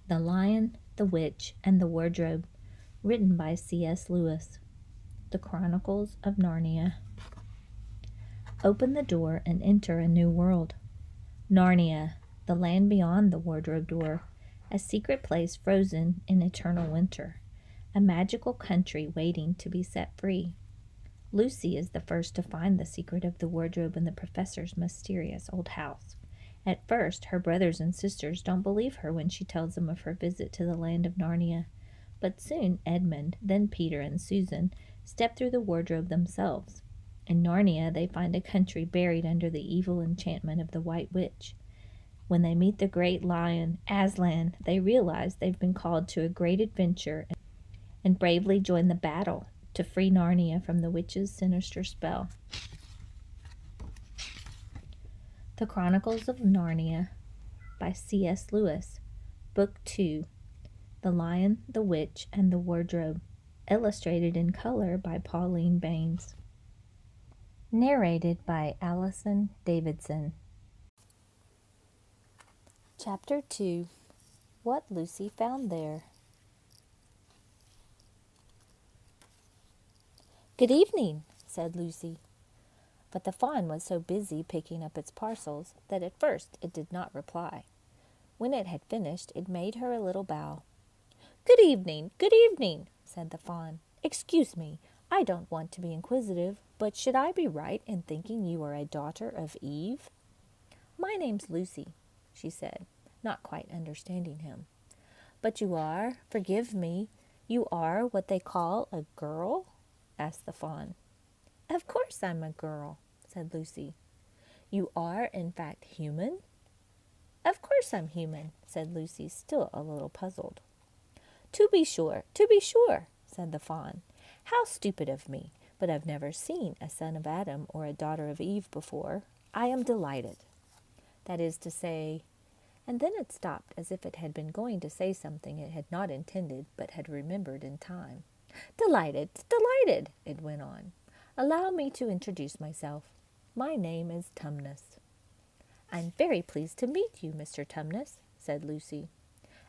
The Lion, the Witch, and the Wardrobe, written by C.S. Lewis. The Chronicles of Narnia. Open the door and enter a new world. Narnia, the land beyond the wardrobe door, a secret place frozen in eternal winter, a magical country waiting to be set free. Lucy is the first to find the secret of the wardrobe in the professor's mysterious old house. At first, her brothers and sisters don't believe her when she tells them of her visit to the land of Narnia. But soon Edmund, then Peter and Susan, step through the wardrobe themselves. In Narnia, they find a country buried under the evil enchantment of the White Witch. When they meet the great lion, Aslan, they realize they've been called to a great adventure and bravely join the battle to free Narnia from the witch's sinister spell. The Chronicles of Narnia by C.S. Lewis, Book 2, The Lion, the Witch, and the Wardrobe, illustrated in color by Pauline Baynes. Narrated by Allison Davidson. Chapter 2, What Lucy Found There. "Good evening," said Lucy. But the fawn was so busy picking up its parcels that at first it did not reply. When it had finished, it made her a little bow. Good evening, said the fawn. "Excuse me, I don't want to be inquisitive, but should I be right in thinking you are a daughter of Eve?" "My name's Lucy," she said, not quite understanding him. "But you are, forgive me, you are what they call a girl?" asked the fawn. "Of course I'm a girl," said Lucy. "You are, in fact, human?" "Of course I'm human," said Lucy, still a little puzzled. To be sure, said the fawn. "How stupid of me, but I've never seen a son of Adam or a daughter of Eve before. I am delighted. That is to say," and then it stopped as if it had been going to say something it had not intended but had remembered in time. Delighted, it went on. "Allow me to introduce myself. My name is Tumnus." "I'm very pleased to meet you, Mr. Tumnus," said Lucy.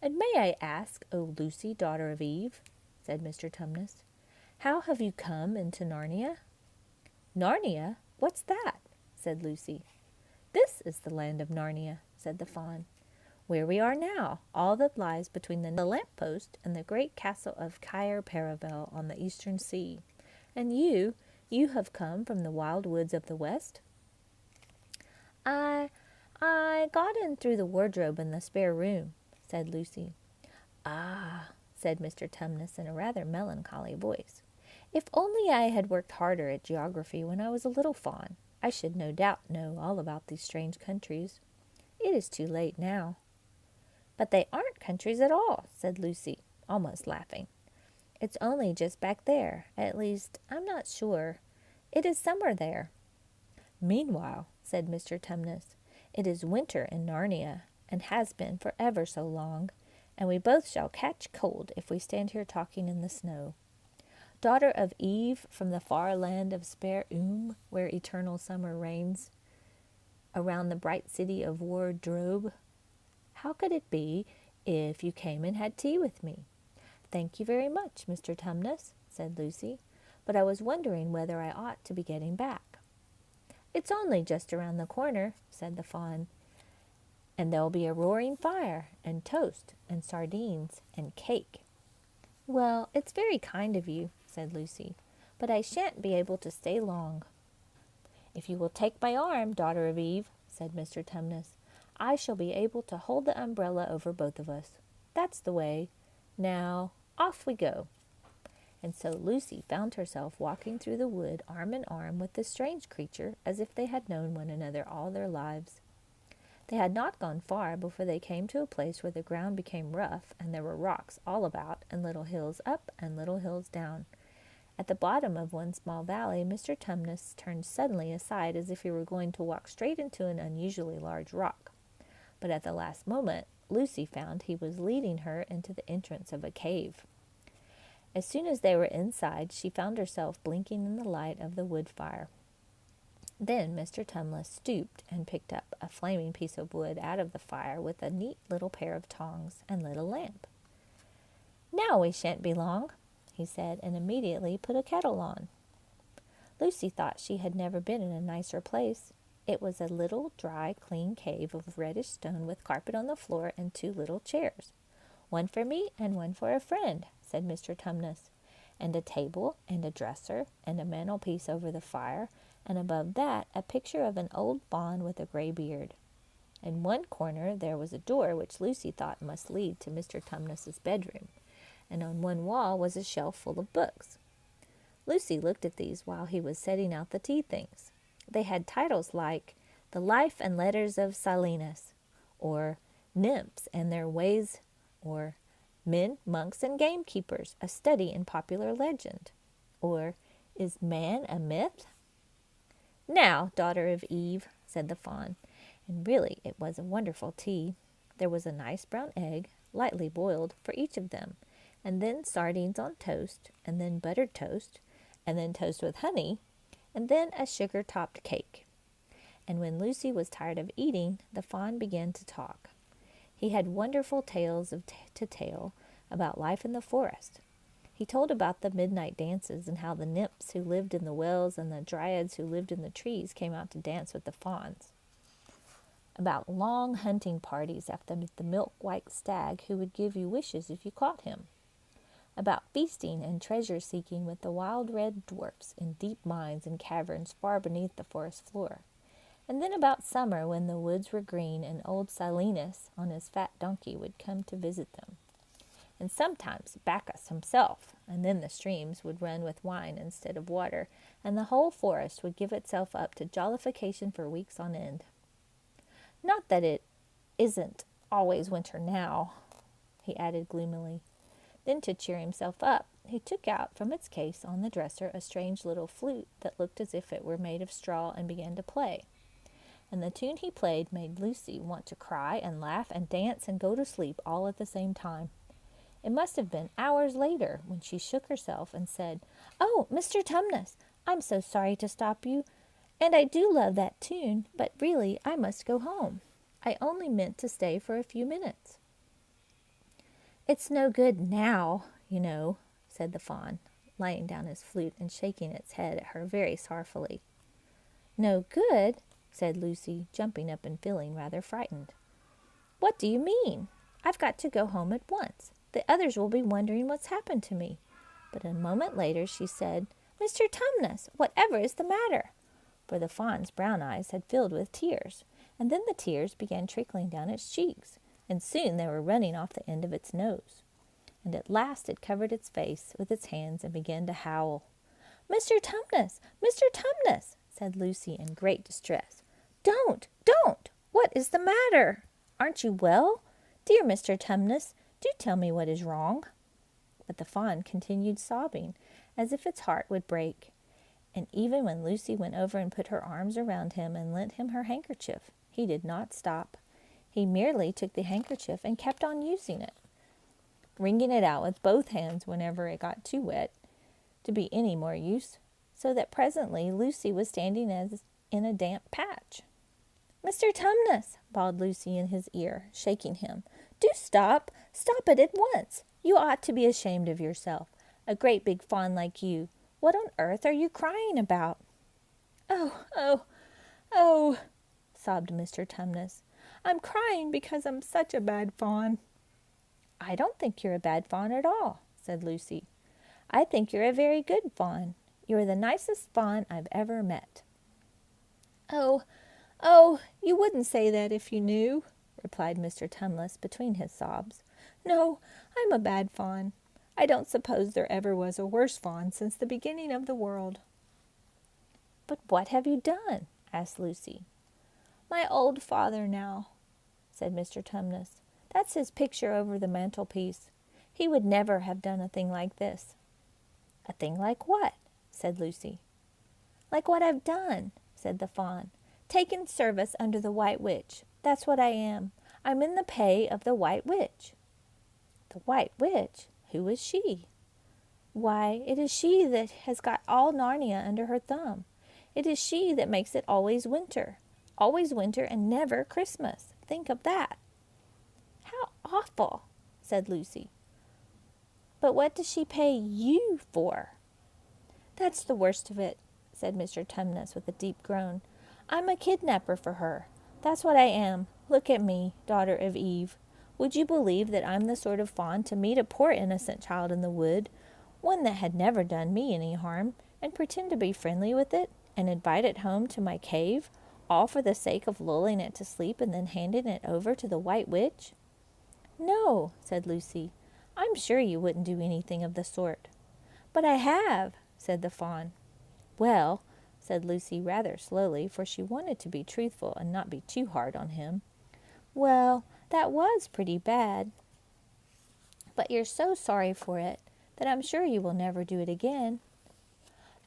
"And may I ask, O Lucy, daughter of Eve," said Mr. Tumnus, "how have you come into Narnia?" "Narnia? What's that?" said Lucy. "This is the land of Narnia," said the fawn. "Where we are now, all that lies between the lamp-post and the great castle of Cair Paravel on the eastern sea. And you have come from the wild woods of the west?" I got in through the wardrobe in the spare room," said Lucy. "Ah," said Mr. Tumnus in a rather melancholy voice. "If only I had worked harder at geography when I was a little fawn, I should no doubt know all about these strange countries. It is too late now." "But they aren't countries at all," said Lucy, almost laughing. "It's only just back there. At least, I'm not sure. It is somewhere there." "Meanwhile," said Mr. Tumnus, "it is winter in Narnia, and has been for ever so long, and we both shall catch cold if we stand here talking in the snow. Daughter of Eve from the far land of Spare where eternal summer reigns around the bright city of Wardrobe, how could it be if you came and had tea with me?" "Thank you very much, Mr. Tumnus," said Lucy, "but I was wondering whether I ought to be getting back." "It's only just around the corner," said the fawn, "and there'll be a roaring fire, and toast, and sardines, and cake." "Well, it's very kind of you," said Lucy, "but I shan't be able to stay long." "If you will take my arm, daughter of Eve," said Mr. Tumnus, "I shall be able to hold the umbrella over both of us. That's the way. Now, off we go." And so Lucy found herself walking through the wood arm in arm with this strange creature as if they had known one another all their lives. They had not gone far before they came to a place where the ground became rough and there were rocks all about and little hills up and little hills down. At the bottom of one small valley, Mr. Tumnus turned suddenly aside as if he were going to walk straight into an unusually large rock. But at the last moment, Lucy found he was leading her into the entrance of a cave. As soon as they were inside, she found herself blinking in the light of the wood fire. Then Mr. Tumnus stooped and picked up a flaming piece of wood out of the fire with a neat little pair of tongs and lit a lamp. "Now we shan't be long," he said, and immediately put a kettle on. Lucy thought she had never been in a nicer place. It was a little, dry, clean cave of reddish stone with carpet on the floor and 2 little chairs. "One for me and one for a friend," said Mr. Tumnus, "and a table and a dresser and a mantelpiece over the fire, and above that a picture of an old faun with a gray beard." In one corner there was a door which Lucy thought must lead to Mr. Tumnus's bedroom, and on one wall was a shelf full of books. Lucy looked at these while he was setting out the tea things. They had titles like "The Life and Letters of Silenus," or "Nymphs and Their Ways," or "Men, Monks, and Gamekeepers, a Study in Popular Legend," or "Is Man a Myth?" "Now, daughter of Eve," said the faun, and really it was a wonderful tea. There was a nice brown egg, lightly boiled, for each of them, and then sardines on toast, and then buttered toast, and then toast with honey, and then a sugar-topped cake. And when Lucy was tired of eating, the faun began to talk. He had wonderful tales to tell about life in the forest. He told about the midnight dances and how the nymphs who lived in the wells and the dryads who lived in the trees came out to dance with the fauns. About long hunting parties after the milk-white stag who would give you wishes if you caught him. About feasting and treasure-seeking with the wild red dwarfs in deep mines and caverns far beneath the forest floor. And then about summer when the woods were green and old Silenus on his fat donkey would come to visit them. And sometimes Bacchus himself, and then the streams would run with wine instead of water, and the whole forest would give itself up to jollification for weeks on end. "Not that it isn't always winter now," he added gloomily. Then, to cheer himself up, he took out from its case on the dresser a strange little flute that looked as if it were made of straw and began to play. And the tune he played made Lucy want to cry and laugh and dance and go to sleep all at the same time. It must have been hours later when she shook herself and said, "Oh, Mr. Tumnus, I'm so sorry to stop you, and I do love that tune, but really I must go home. I only meant to stay for a few minutes." "It's no good now, you know," said the faun, laying down his flute and shaking its head at her very sorrowfully. "No good?" said Lucy, jumping up and feeling rather frightened. "What do you mean? I've got to go home at once. The others will be wondering what's happened to me." But a moment later she said, "Mr. Tumnus, whatever is the matter?" For the fawn's brown eyes had filled with tears, and then the tears began trickling down its cheeks, and soon they were running off the end of its nose. And at last it covered its face with its hands and began to howl. "Mr. Tumnus! Mr. Tumnus!" said Lucy in great distress. Don't! What is the matter? Aren't you well? Dear Mr. Tumnus, do tell me what is wrong." But the fawn continued sobbing, as if its heart would break. And even when Lucy went over and put her arms around him and lent him her handkerchief, he did not stop. He merely took the handkerchief and kept on using it, wringing it out with both hands whenever it got too wet to be any more use, so that presently Lucy was standing as in a damp patch. "Mr. Tumnus," bawled Lucy in his ear, shaking him, "do stop! Stop it at once! You ought to be ashamed of yourself. A great big fawn like you. What on earth are you crying about?" Oh, sobbed Mr. Tumnus. "I'm crying because I'm such a bad fawn." "I don't think you're a bad fawn at all," said Lucy. "I think you're a very good fawn. You're the nicest fawn I've ever met." Oh, you wouldn't say that if you knew," replied Mr. Tumnus between his sobs. "No, I'm a bad fawn. I don't suppose there ever was a worse fawn since the beginning of the world." "But what have you done?" asked Lucy. "My old father now," said Mr. Tumnus. "That's his picture over the mantelpiece. He would never have done a thing like this." "A thing like what?" said Lucy. "Like what I've done," said the fawn. "Taken service under the White Witch. That's what I am. I'm in the pay of the White Witch." "The White Witch? Who is she?" "Why, it is she that has got all Narnia under her thumb. It is she that makes it always winter and never Christmas. Think of that." "How awful," said Lucy. "But what does she pay you for?" "That's the worst of it," said Mr. Tumnus with a deep groan. "I'm a kidnapper for her. That's what I am. Look at me, daughter of Eve. Would you believe that I'm the sort of fawn to meet a poor innocent child in the wood, one that had never done me any harm, and pretend to be friendly with it, and invite it home to my cave, all for the sake of lulling it to sleep and then handing it over to the White Witch?" "No," said Lucy. "I'm sure you wouldn't do anything of the sort." "But I have," said the fawn. "Well," said Lucy rather slowly, for she wanted to be truthful and not be too hard on him. "Well, that was pretty bad. But you're so sorry for it that I'm sure you will never do it again."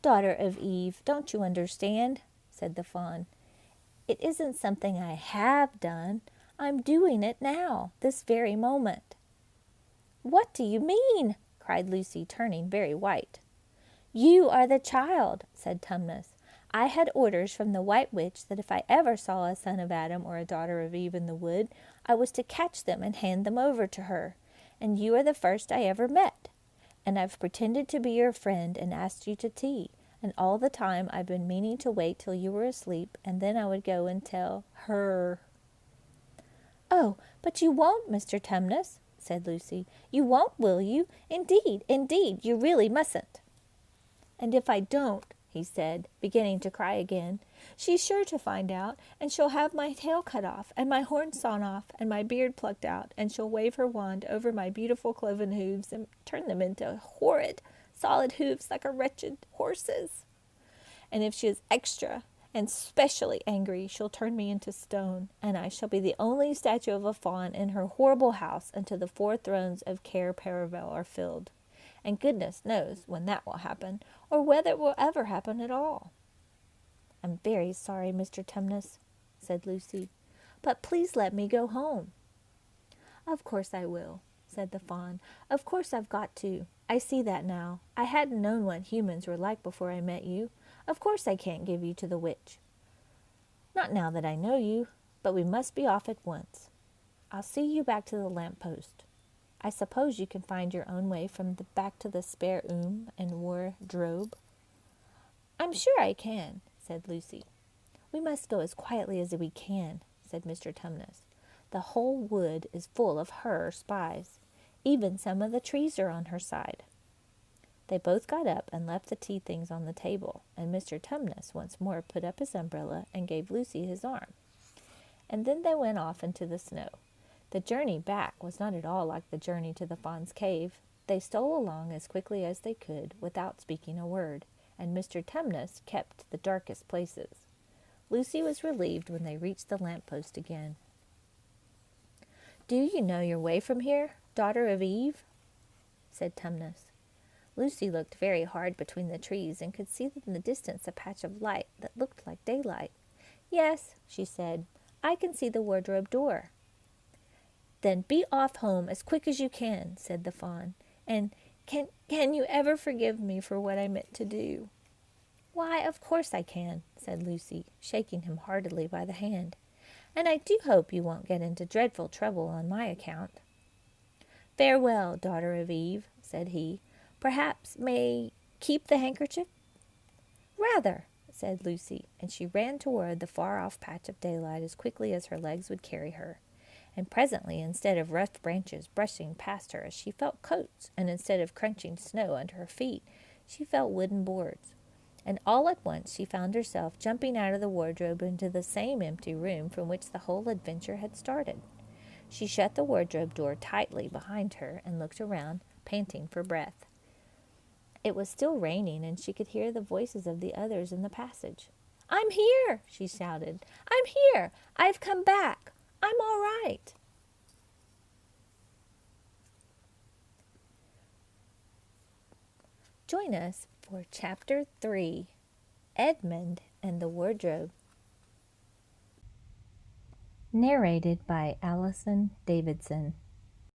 "Daughter of Eve, don't you understand?" said the fawn. "It isn't something I have done. I'm doing it now, this very moment." "What do you mean?" cried Lucy, turning very white. "You are the child," said Tumnus. "I had orders from the White Witch that if I ever saw a son of Adam or a daughter of Eve in the wood, I was to catch them and hand them over to her. And you are the first I ever met. And I've pretended to be your friend and asked you to tea. And all the time I've been meaning to wait till you were asleep, and then I would go and tell her." "Oh, but you won't, Mr. Tumnus," said Lucy. "You won't, will you? Indeed, you really mustn't." "And if I don't," he said, beginning to cry again, "she's sure to find out, and she'll have my tail cut off, and my horns sawn off, and my beard plucked out, and she'll wave her wand over my beautiful cloven hooves and turn them into horrid, solid hoofs like a wretched horse's. And if she is extra and specially angry, she'll turn me into stone, and I shall be the only statue of a fawn in her horrible house until the 4 thrones of Cair Paravel are filled. And goodness knows when that will happen, or whether it will ever happen at all." "I'm very sorry, Mr. Tumnus," said Lucy, "but please let me go home." "Of course I will," said the fawn. "Of course I've got to. I see that now. I hadn't known what humans were like before I met you. Of course I can't give you to the witch. Not now that I know you, but we must be off at once. I'll see you back to the lamp-post. I suppose you can find your own way back to the spare room and wardrobe." "I'm sure I can," said Lucy. "We must go as quietly as we can," said Mr. Tumnus. "The whole wood is full of her spies. Even some of the trees are on her side." They both got up and left the tea things on the table, and Mr. Tumnus once more put up his umbrella and gave Lucy his arm. And then they went off into the snow. The journey back was not at all like the journey to the fawn's cave. They stole along as quickly as they could, without speaking a word, and Mr. Tumnus kept the darkest places. Lucy was relieved when they reached the lamp-post again. "Do you know your way from here, daughter of Eve?" said Tumnus. Lucy looked very hard between the trees and could see in the distance a patch of light that looked like daylight. "Yes," she said, "I can see the wardrobe door." "Then be off home as quick as you can," said the fawn. "And can you ever forgive me for what I meant to do?" "Why, of course I can," said Lucy, shaking him heartily by the hand. "And I do hope you won't get into dreadful trouble on my account." "Farewell, daughter of Eve," said he. "Perhaps may keep the handkerchief?" "Rather," said Lucy, and she ran toward the far-off patch of daylight as quickly as her legs would carry her. And presently, instead of rough branches brushing past her, she felt coats, and instead of crunching snow under her feet, she felt wooden boards. And all at once she found herself jumping out of the wardrobe into the same empty room from which the whole adventure had started. She shut the wardrobe door tightly behind her and looked around, panting for breath. It was still raining, and she could hear the voices of the others in the passage. "I'm here!" she shouted. "I'm here! I've come back! I'm all right!" Join us for Chapter 3, Edmund and the Wardrobe. Narrated by Allison Davidson.